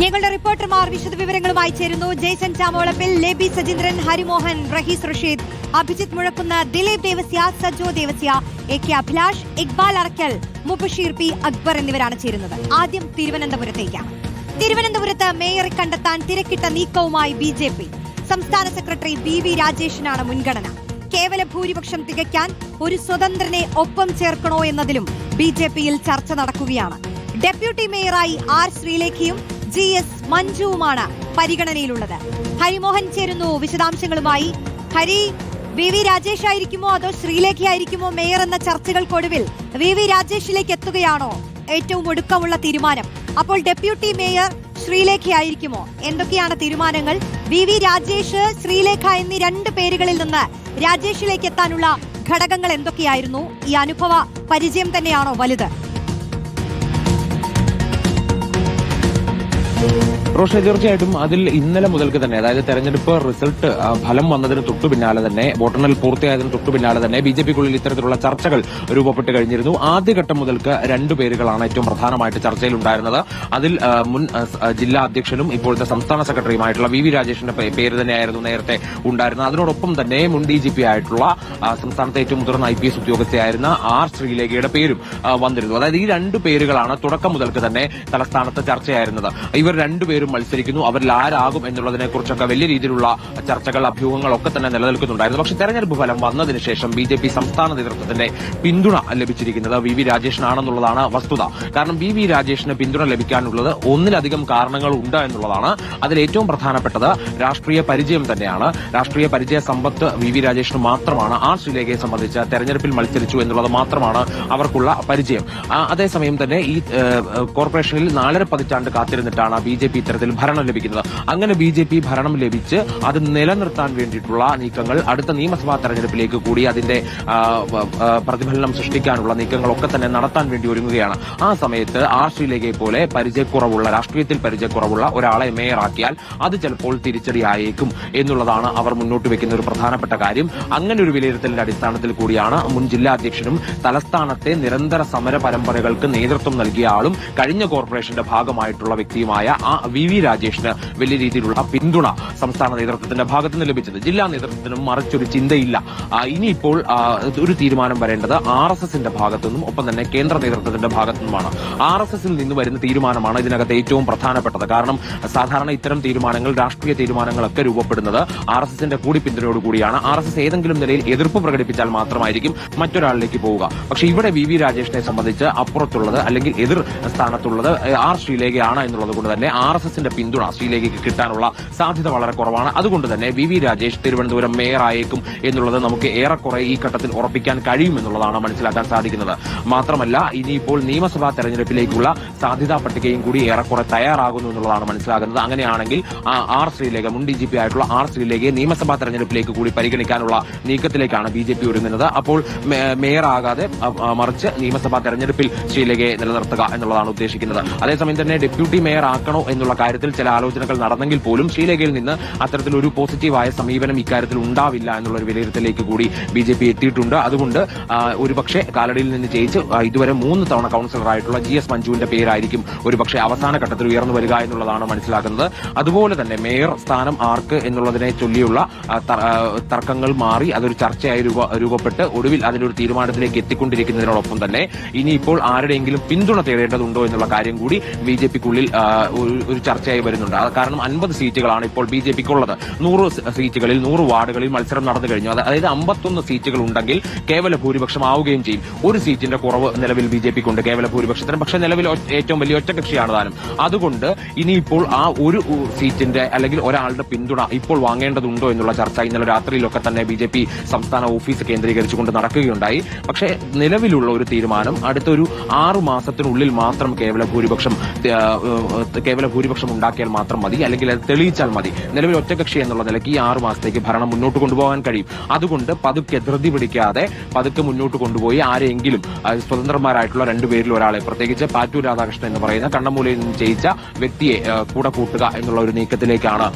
ഞങ്ങളുടെ റിപ്പോർട്ടർമാർ വിശദവിവരങ്ങളുമായി ചേരുന്നു. Jaison Chamolappil, Leby Sajeendran, Harimohan, Rahees Rasheed, Abhijith Muzhakkunna, Dileep Devasya, Sajo Devasya, A K Abhilash, Iqbal Arakkal, Mubasheer P Akbar എന്നിവരാണ് ചേരുന്നത്. ആദ്യം തിരുവനന്തപുരത്തേക്കാണ്. തിരുവനന്തപുരത്ത് മേയറെ കണ്ടെത്താൻ തിരക്കിട്ട നീക്കവുമായി BJP. സംസ്ഥാന സെക്രട്ടറി BV രാജേഷിനാണ് മുൻഗണന. കേവല ഭൂരിപക്ഷം തികയ്ക്കാൻ ഒരു സ്വതന്ത്രനെ ഒപ്പം ചേർക്കണോ എന്നതിലും BJPയിൽ ചർച്ച നടക്കുകയാണ്. ഡെപ്യൂട്ടി മേയറായി R ശ്രീലേഖയും GS മഞ്ജുവുമാണ് പരിഗണനയിലുള്ളത്. ഹരിമോഹൻ ചേരുന്നു വിശദാംശങ്ങളുമായി. ഹരി, VV രാജേഷ് ആയിരിക്കുമോ അതോ ശ്രീലേഖ ആയിരിക്കുമോ മേയർ എന്ന ചർച്ചകൾക്കൊടുവിൽ VV രാജേഷിലേക്ക് എത്തുകയാണോ ഏറ്റവും ഒടുക്കമുള്ള തീരുമാനം? അപ്പോൾ ഡെപ്യൂട്ടി മേയർ ശ്രീലേഖ ആയിരിക്കുമോ? എന്തൊക്കെയാണ് തീരുമാനങ്ങൾ? VV രാജേഷ്, ശ്രീലേഖ എന്നീ രണ്ട് പേരുകളിൽ നിന്ന് രാജേഷിലേക്ക് എത്താനുള്ള ഘടകങ്ങൾ എന്തൊക്കെയായിരുന്നു? ഈ അനുഭവ പരിചയം തന്നെയാണോ വലുത്? റോഷ, തീർച്ചയായിട്ടും അതിൽ ഇന്നലെ മുതൽക്ക് തന്നെ, അതായത് തെരഞ്ഞെടുപ്പ് റിസൾട്ട് ഫലം വന്നതിന് തൊട്ടു പിന്നാലെ തന്നെ, വോട്ടെണ്ണൽ പൂർത്തിയായതിന് തൊട്ടു പിന്നാലെ തന്നെ BJPക്കുള്ളിൽ ഇത്തരത്തിലുള്ള ചർച്ചകൾ രൂപപ്പെട്ട് കഴിഞ്ഞിരുന്നു. ആദ്യഘട്ടം മുതൽക്ക് രണ്ടു പേരുകളാണ് ഏറ്റവും പ്രധാനമായിട്ട് ചർച്ചയിലുണ്ടായിരുന്നത്. അതിൽ മുൻ ജില്ലാ അധ്യക്ഷനും ഇപ്പോഴത്തെ സംസ്ഥാന സെക്രട്ടറിയുമായിട്ടുള്ള VV രാജേഷിന്റെ പേര് തന്നെയായിരുന്നു നേരത്തെ ഉണ്ടായിരുന്നത്. അതിനോടൊപ്പം തന്നെ മുൻ DGP ആയിട്ടുള്ള സംസ്ഥാനത്തെ ഏറ്റവും മുതിർന്ന IPS ഉദ്യോഗസ്ഥയായിരുന്ന R ശ്രീലേഖയുടെ പേരും വന്നിരുന്നു. അതായത് ഈ രണ്ടു പേരുകളാണ് തുടക്കം മുതൽക്ക് തന്നെ തലസ്ഥാനത്ത് ചർച്ചയായിരുന്നത്. ഇവർ രണ്ടുപേരും മത്സരിക്കുന്നു, അവരിൽ ആരാകും എന്നുള്ളതിനെ കുറിച്ചൊക്കെ വലിയ രീതിയിലുള്ള ചർച്ചകൾ, അഭ്യൂഹങ്ങളൊക്കെ തന്നെ നിലനിൽക്കുന്നുണ്ടായിരുന്നു. പക്ഷേ തെരഞ്ഞെടുപ്പ് ഫലം വന്നതിന് ശേഷം BJP സംസ്ഥാന നേതൃത്വത്തിന്റെ പിന്തുണ ലഭിച്ചിരിക്കുന്നത് VV രാജേഷിനാണെന്നുള്ളതാണ് വസ്തുത. കാരണം VV രാജേഷിന് പിന്തുണ ലഭിക്കാനുള്ളത് ഒന്നിലധികം കാരണങ്ങൾ ഉണ്ട് എന്നുള്ളതാണ്. അതിൽ ഏറ്റവും പ്രധാനപ്പെട്ടത് രാഷ്ട്രീയ പരിചയം തന്നെയാണ്. രാഷ്ട്രീയ പരിചയ സമ്പത്ത് VV രാജേഷിന് മാത്രമാണ്. R ശ്രീലേഖയെ സംബന്ധിച്ച് തെരഞ്ഞെടുപ്പിൽ മത്സരിച്ചു എന്നുള്ളത് മാത്രമാണ് അവർക്കുള്ള പരിചയം. അതേസമയം തന്നെ ഈ കോർപ്പറേഷനിൽ 4.5 പതിറ്റാണ്ട് കാത്തിരുന്നിട്ടാണ് BJP ഇത്തരത്തിൽ ഭരണം ലഭിക്കുന്നത്. അങ്ങനെ BJP ഭരണം ലഭിച്ച് അത് നിലനിർത്താൻ വേണ്ടിയിട്ടുള്ള നീക്കങ്ങൾ അടുത്ത നിയമസഭാ തെരഞ്ഞെടുപ്പിലേക്ക് കൂടി അതിന്റെ പ്രതിഫലനം സൃഷ്ടിക്കാനുള്ള നീക്കങ്ങളൊക്കെ തന്നെ നടത്താൻ വേണ്ടി ഒരുങ്ങുകയാണ്. ആ സമയത്ത് R ശ്രീലേഖയെ പോലെ രാഷ്ട്രീയത്തിൽ പരിചയക്കുറവുള്ള ഒരാളെ മേയറാക്കിയാൽ അത് ചിലപ്പോൾ തിരിച്ചടിയായേക്കും എന്നുള്ളതാണ് അവർ മുന്നോട്ട് വെക്കുന്ന ഒരു പ്രധാനപ്പെട്ട കാര്യം. അങ്ങനെ ഒരു വിലയിരുത്തലിന്റെ അടിസ്ഥാനത്തിൽ കൂടിയാണ് മുൻ ജില്ലാ അധ്യക്ഷനും തലസ്ഥാനത്തെ നിരന്തര സമര പരമ്പരകൾക്ക് നേതൃത്വം നൽകിയ ആളും കഴിഞ്ഞ കോർപ്പറേഷന്റെ ഭാഗമായിട്ടുള്ള വ്യക്തിയുമായ VV രാജേഷിന് വലിയ രീതിയിലുള്ള പിന്തുണ സംസ്ഥാന നേതൃത്വത്തിന്റെ ഭാഗത്തുനിന്ന് ലഭിച്ചത്. ജില്ലാ നേതൃത്വത്തിനും മറിച്ചൊരു ചിന്തയില്ല. ഇനിയിപ്പോൾ ഒരു തീരുമാനം വരേണ്ടത് RSSന്റെ ഭാഗത്തുനിന്നും ഒപ്പം തന്നെ കേന്ദ്ര നേതൃത്വത്തിന്റെ ഭാഗത്തുനിന്നുമാണ്. RSSൽ നിന്ന് വരുന്ന തീരുമാനമാണ് ഇതിനകത്ത് ഏറ്റവും പ്രധാനപ്പെട്ടത്. കാരണം സാധാരണ ഇത്തരം തീരുമാനങ്ങൾ, രാഷ്ട്രീയ തീരുമാനങ്ങളൊക്കെ രൂപപ്പെടുന്നത് RSSന്റെ കൂടി പിന്തുണയോടുകൂടിയാണ്. RSS ഏതെങ്കിലും നിലയിൽ എതിർപ്പ് പ്രകടിപ്പിച്ചാൽ മാത്രമായിരിക്കും മറ്റൊരാളിലേക്ക് പോവുക. പക്ഷേ ഇവിടെ VV രാജേഷിനെ സംബന്ധിച്ച് അപ്പുറത്തുള്ളത് അല്ലെങ്കിൽ എതിർ സ്ഥാനത്തുള്ളത് R ശ്രീലേഖയാണ് എന്നുള്ളത് കൊണ്ട് തന്നെ RSSന്റെ പിന്തുണ ശ്രീലേഖയ്ക്ക് കിട്ടാനുള്ള സാധ്യത വളരെ കുറവാണ്. അതുകൊണ്ട് തന്നെ VV രാജേഷ് തിരുവനന്തപുരം മേയറായേക്കും എന്നുള്ളത് നമുക്ക് ഏറെക്കുറെ ഈ ഘട്ടത്തിൽ ഉറപ്പിക്കാൻ കഴിയുമെന്നുള്ളതാണ് മനസ്സിലാക്കാൻ സാധിക്കുന്നത്. മാത്രമല്ല, ഇനിയിപ്പോൾ നിയമസഭാ തെരഞ്ഞെടുപ്പിലേക്കുള്ള സാധ്യതാ പട്ടികയും കൂടി ഏറെക്കുറെ തയ്യാറാകുന്നു എന്നുള്ളതാണ് മനസ്സിലാകുന്നത്. അങ്ങനെയാണെങ്കിൽ R ശ്രീലേഖ, മുൻ DGP ആയിട്ടുള്ള R ശ്രീലേഖയെ നിയമസഭാ തെരഞ്ഞെടുപ്പിലേക്ക് കൂടി പരിഗണിക്കാനുള്ള നീക്കത്തിലേക്കാണ് BJP ഒരുങ്ങുന്നത്. അപ്പോൾ മേയറാകാതെ മറിച്ച് നിയമസഭാ തെരഞ്ഞെടുപ്പിൽ ശ്രീലേഖയെ നിലനിർത്തുക എന്നുള്ളതാണ് ഉദ്ദേശിക്കുന്നത്. അതേസമയം തന്നെ ഡെപ്യൂട്ടി മേയർ ആക്കണോ എന്നുള്ള കാര്യത്തിൽ ചില ആലോചനകൾ നടന്നെങ്കിൽ പോലും ശ്രീലേഖയിൽ നിന്ന് അത്തരത്തിലൊരു പോസിറ്റീവായ സമീപനം ഇക്കാര്യത്തിൽ ഉണ്ടാവില്ല എന്നുള്ള ഒരു വിലയിരുത്തലേക്ക് കൂടി BJP എത്തിയിട്ടുണ്ട്. അതുകൊണ്ട് ഒരുപക്ഷെ കാലടിയിൽ നിന്ന് ജയിച്ച് ഇതുവരെ 3 തവണ കൌൺസിലറായിട്ടുള്ള GS മഞ്ജുവിന്റെ പേരായിരിക്കും ഒരുപക്ഷെ അവസാന ഘട്ടത്തിൽ ഉയർന്നു വരിക എന്നുള്ളതാണ് മനസ്സിലാക്കുന്നത്. അതുപോലെ തന്നെ മേയർ സ്ഥാനം ആർക്ക് എന്നുള്ളതിനെ ചൊല്ലിയുള്ള തർക്കങ്ങൾ മാറി അതൊരു ചർച്ചയായി രൂപപ്പെട്ട് ഒടുവിൽ അതിലൊരു തീരുമാനത്തിലേക്ക് എത്തിക്കൊണ്ടിരിക്കുന്നതിനോടൊപ്പം തന്നെ ഇനിയിപ്പോൾ ആരുടെയെങ്കിലും പിന്തുണ തേടേണ്ടതുണ്ടോ എന്നുള്ള കാര്യം കൂടി BJPക്കുള്ളിൽ ഒരു ചർച്ചയായി വരുന്നുണ്ട്. കാരണം 50 സീറ്റുകളാണ് ഇപ്പോൾ BJPക്കുള്ളത്. 100 സീറ്റുകളിൽ 100 വാർഡുകളിൽ മത്സരം നടന്നു കഴിഞ്ഞു. അതായത് 51 സീറ്റുകൾ ഉണ്ടെങ്കിൽ കേവല ഭൂരിപക്ഷം ആവുകയും ചെയ്യും. ഒരു സീറ്റിന്റെ കുറവ് നിലവിൽ BJPക്കുണ്ട് കേവല ഭൂരിപക്ഷത്തിന്. പക്ഷേ നിലവിൽ ഏറ്റവും വലിയ ഒറ്റകക്ഷിയാണ് താനും. അതുകൊണ്ട് ഇനിയിപ്പോൾ ആ ഒരു സീറ്റിന്റെ അല്ലെങ്കിൽ ഒരാളുടെ പിന്തുണ ഇപ്പോൾ വാങ്ങേണ്ടതുണ്ടോ എന്നുള്ള ചർച്ച ഇന്നലെ രാത്രിയിലൊക്കെ തന്നെ BJP സംസ്ഥാന ഓഫീസ് കേന്ദ്രീകരിച്ചുകൊണ്ട് നടക്കുകയുണ്ടായി. പക്ഷേ നിലവിലുള്ള ഒരു തീരുമാനം അടുത്തൊരു 6 മാസത്തിനുള്ളിൽ മാത്രം കേവല ഭൂരിപക്ഷം ഉണ്ടാക്കിയാൽ മാത്രം മതി, അല്ലെങ്കിൽ അത് തെളിയിച്ചാൽ മതി. നിലവിൽ ഒറ്റകക്ഷി എന്നുള്ള നിലയ്ക്ക് ഈ 6 മാസത്തേക്ക് ഭരണം മുന്നോട്ട് കൊണ്ടുപോകാൻ കഴിയും. അതുകൊണ്ട് പതുക്കെ ധൃതി പിടിക്കാതെ പതുക്കെ മുന്നോട്ട് കൊണ്ടുപോയി ആരെങ്കിലും സ്വതന്ത്രന്മാരായിട്ടുള്ള രണ്ടുപേരിൽ ഒരാളെ, പ്രത്യേകിച്ച് പാറ്റൂർ രാധാകൃഷ്ണൻ എന്ന് പറയുന്ന കണ്ണമൂലയിൽ നിന്ന് ജയിച്ച വ്യക്തിയെ കൂടെ കൂട്ടുക എന്നുള്ള ഒരു നീക്കത്തിലേക്കാണ്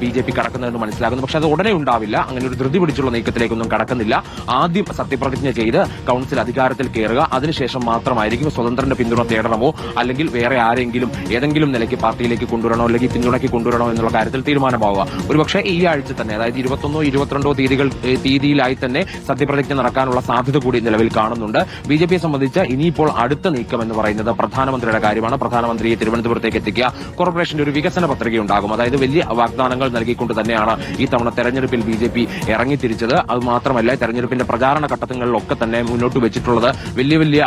BJP കടക്കുന്നതെന്ന് മനസ്സിലാക്കുന്നു. പക്ഷെ അത് ഉടനെ ഉണ്ടാവില്ല. അങ്ങനെ ഒരു ധൃതി പിടിച്ചുള്ള നീക്കത്തിലേക്കൊന്നും കടക്കുന്നില്ല. ആദ്യം സത്യപ്രതിജ്ഞ ചെയ്ത് കൌൺസിൽ അധികാരത്തിൽ കയറുക, അതിനുശേഷം മാത്രമായിരിക്കും സ്വതന്ത്രന്റെ പിന്തുണ തേടണമോ അല്ലെങ്കിൽ വേറെ ആരെങ്കിലും ഏതെങ്കിലും നിലയ്ക്ക് പാർട്ടിയിലേക്ക് കൊണ്ടുവരണോ അല്ലെങ്കിൽ പിന്തുണയ്ക്ക് കൊണ്ടുവരണോ എന്നുള്ള കാര്യത്തിൽ തീരുമാനമാവുക. ഒരുപക്ഷെ ഈ ആഴ്ച തന്നെ, അതായത് 21 22 തീയതിയിലായി തന്നെ സത്യപ്രതിജ്ഞ നടക്കാനുള്ള സാധ്യത കൂടി നിലവിൽ കാണുന്നുണ്ട്. ബിജെപിയെ സംബന്ധിച്ച് ഇനിയിപ്പോൾ അടുത്ത നീക്കം എന്ന് പറയുന്നത് പ്രധാനമന്ത്രിയുടെ കാര്യമാണ്. പ്രധാനമന്ത്രിയെ തിരുവനന്തപുരത്തേക്ക് എത്തിക്കുക, കോർപ്പറേഷന്റെ ഒരു വികസന പത്രിക ഉണ്ടാകും. അതായത് വലിയ വാഗ്ദാനങ്ങൾ നൽകിക്കൊണ്ട് തന്നെയാണ് ഈ തവണ തെരഞ്ഞെടുപ്പിൽ ബിജെപി ഇറങ്ങിത്തിരിച്ചത്. അത് മാത്രമല്ല, തെരഞ്ഞെടുപ്പിന്റെ പ്രചാരണ ഘട്ടങ്ങളിലൊക്കെ തന്നെ മുന്നോട്ട് വെച്ചിട്ടുള്ളത് വലിയ വലിയ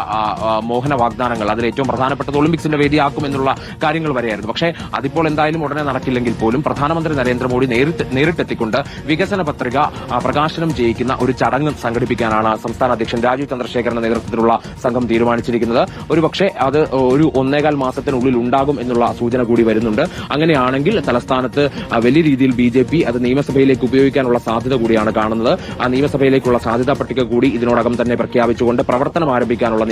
മോഹന വാഗ്ദാനങ്ങൾ. അതിൽ ഏറ്റവും പ്രധാനപ്പെട്ടത് ഒളിമ്പിക്സിന്റെ വേദിയാക്കും എന്നുള്ള കാര്യങ്ങൾ വരെയായിരുന്നു. പക്ഷേ അതിപ്പോൾ എന്തായാലും ഉടനെ നടക്കില്ലെങ്കിൽ പോലും പ്രധാനമന്ത്രി നരേന്ദ്രമോദി നേരിട്ടെത്തിക്കൊണ്ട് വികസന പത്രിക പ്രകാശനം ചെയ്യിക്കുന്ന ഒരു ചടങ്ങ് സംഘടിപ്പിക്കാനാണ് സംസ്ഥാന അധ്യക്ഷൻ രാജീവ് ചന്ദ്രശേഖരന്റെ നേതൃത്വത്തിലുള്ള സംഘം തീരുമാനിച്ചിരിക്കുന്നത്. ഒരുപക്ഷെ അത് ഒരു 1.25 മാസത്തിനുള്ളിൽ ഉണ്ടാകും എന്നുള്ള സൂചന കൂടി വരുന്നുണ്ട്. അങ്ങനെയാണെങ്കിൽ തലസ്ഥാനത്ത് വലിയ രീതിയിൽ ബിജെപി അത് നിയമസഭയിലേക്ക് ഉപയോഗിക്കാനുള്ള സാധ്യത കൂടിയാണ് കാണുന്നത്. ആ നിയമസഭയിലേക്കുള്ള സാധ്യതാ പട്ടിക കൂടി ഇതിനോടകം തന്നെ പ്രഖ്യാപിച്ചുകൊണ്ട് പ്രവർത്തനം ആരംഭിക്കാനുള്ള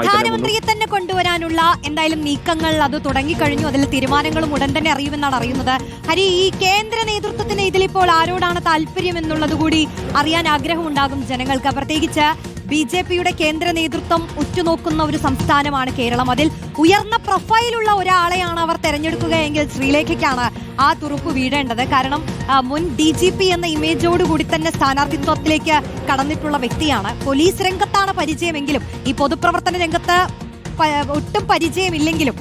പ്രധാനമന്ത്രിയെ തന്നെ കൊണ്ടുവരാനുള്ള എന്തായാലും നീക്കങ്ങൾ അത് തുടങ്ങിക്കഴിഞ്ഞു. അതിൽ തീരുമാനങ്ങളും ഉടൻ തന്നെ അറിയുമെന്നാണ് അറിയുന്നത്. ഹരി, ഈ കേന്ദ്ര നേതൃത്വത്തിന് ഇതിലിപ്പോൾ ആരോടാണ് താല്പര്യം എന്നുള്ളത് കൂടി അറിയാൻ ആഗ്രഹമുണ്ടാകും ജനങ്ങൾക്ക്. പ്രത്യേകിച്ച് ബിജെപിയുടെ കേന്ദ്ര നേതൃത്വം ഉറ്റുനോക്കുന്ന ഒരു സംസ്ഥാനമാണ് കേരളം. അതിൽ ഉയർന്ന പ്രൊഫൈലുള്ള ഒരാളെയാണ് അവർ തെരഞ്ഞെടുക്കുകയെങ്കിൽ ശ്രീലേഖയ്ക്കാണ് ആ തുറുപ്പ് വീഴേണ്ടത്. കാരണം മുൻ DGP എന്ന ഇമേജോടുകൂടി തന്നെ സ്ഥാനാർത്ഥിത്വത്തിലേക്ക് കടന്നിട്ടുള്ള വ്യക്തിയാണ്. പോലീസ് രംഗത്താണ് പരിചയമെങ്കിലും ഈ പൊതുപ്രവർത്തന രംഗത്ത് ഒട്ടും പരിചയമില്ലെങ്കിലും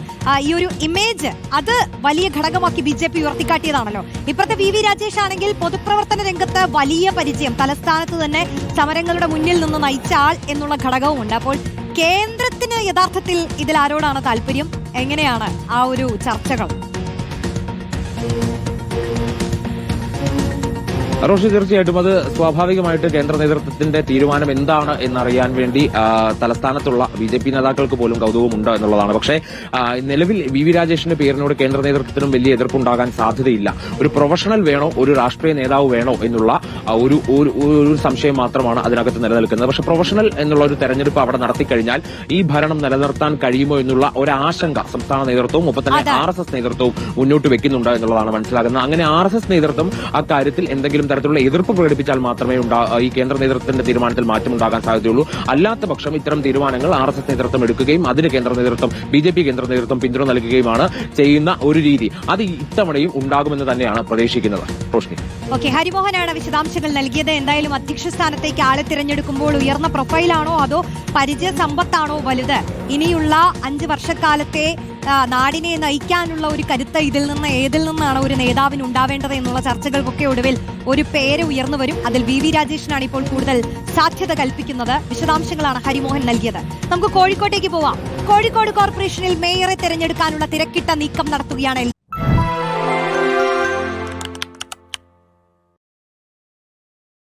ഈ ഒരു ഇമേജ് അത് വലിയ ഘടകമാക്കി ബിജെപി ഉയർത്തിക്കാട്ടിയതാണല്ലോ. ഇപ്പോഴത്തെ VV രാജേഷ് ആണെങ്കിൽ പൊതുപ്രവർത്തന രംഗത്ത് വലിയ പരിചയം, തലസ്ഥാനത്ത് തന്നെ സമരങ്ങളുടെ മുന്നിൽ നിന്ന് നയിച്ച ആൾ എന്നുള്ള ഘടകവുമുണ്ട്. അപ്പോൾ കേന്ദ്രത്തിന് യഥാർത്ഥത്തിൽ ഇതിൽ ആരോടാണ് താല്പര്യം? എങ്ങനെയാണ് ആ ഒരു ചർച്ചകൾ? റോഷി, തീർച്ചയായിട്ടും അത് സ്വാഭാവികമായിട്ട് കേന്ദ്ര നേതൃത്വത്തിന്റെ തീരുമാനം എന്താണ് എന്നറിയാൻ വേണ്ടി തലസ്ഥാനത്തുള്ള BJP നേതാക്കൾക്ക് പോലും കൗതുകമുണ്ട് എന്നുള്ളതാണ്. പക്ഷേ നിലവിൽ VV രാജേഷിന്റെ പേരിനോട് കേന്ദ്ര നേതൃത്വത്തിനും വലിയ എതിർപ്പുണ്ടാകാൻ സാധ്യതയില്ല. ഒരു പ്രൊഫഷണൽ വേണോ, ഒരു രാഷ്ട്രീയ നേതാവ് വേണോ എന്നുള്ള ഒരു സംശയം മാത്രമാണ് അതിനകത്ത് നിലനിൽക്കുന്നത്. പക്ഷേ പ്രൊഫഷണൽ എന്നുള്ള ഒരു തെരഞ്ഞെടുപ്പ് അവിടെ നടത്തിക്കഴിഞ്ഞാൽ ഈ ഭരണം നിലനിർത്താൻ കഴിയുമോ എന്നുള്ള ഒരാശങ്ക സംസ്ഥാന നേതൃത്വവും ഒപ്പം തന്നെ RSS നേതൃത്വവും മുന്നോട്ട് വെക്കുന്നുണ്ട് എന്നുള്ളതാണ് മനസ്സിലാക്കുന്നത്. അങ്ങനെ RSS നേതൃത്വം അക്കാര്യത്തിൽ എന്തെങ്കിലും തരത്തിലുള്ള എതിർപ്പ് പ്രകടിപ്പിച്ചാൽ മാത്രമേ ഈ കേന്ദ്ര നേതൃത്വത്തിന്റെ തീരുമാനത്തിൽ മാറ്റമുണ്ടാകാൻ സാധ്യതയുള്ളൂ. അല്ലാത്ത പക്ഷം ഇത്തരം തീരുമാനങ്ങൾ RSS നേതൃത്വം എടുക്കുകയും അതിന് കേന്ദ്ര നേതൃത്വം BJP കേന്ദ്ര നേതൃത്വം പിന്തുണ നൽകുകയുമാണ് ചെയ്യുന്ന ഒരു രീതി. അത് ഇത്തവണയും ഉണ്ടാകുമെന്ന് തന്നെയാണ് പ്രതീക്ഷിക്കുന്നത്. റോഷ്നി, ഹരിമോഹനാണ് വിശദാംശങ്ങൾ നൽകിയത്. എന്തായാലും അധ്യക്ഷ സ്ഥാനത്തേക്ക് ആളെ തിരഞ്ഞെടുക്കുമ്പോൾ ഉയർന്ന പ്രൊഫൈലാണോ അതോ പരിചയ സമ്പത്താണോ വലുത്? ഇനിയുള്ള 5 വർഷക്കാലത്തെ നാടിനെ നയിക്കാനുള്ള ഒരു കരുത്ത് ഏതിൽ നിന്നാണ് ഒരു നേതാവിന് ഉണ്ടാവേണ്ടത് എന്നുള്ള ചർച്ചകൾക്കൊക്കെ ഒടുവിൽ ഒരു പേര് ഉയർന്നു വരും. അതിൽ VV രാജേഷിനാണ് ഇപ്പോൾ കൂടുതൽ സാധ്യത കൽപ്പിക്കുന്നത്. വിശദാംശങ്ങളാണ് ഹരിമോഹൻ നൽകിയത്. നമുക്ക് കോഴിക്കോട്ടേക്ക് പോവാം. കോഴിക്കോട് കോർപ്പറേഷനിൽ മേയറെ തെരഞ്ഞെടുക്കാനുള്ള തിരക്കിട്ട നീക്കം നടത്തുകയാണ്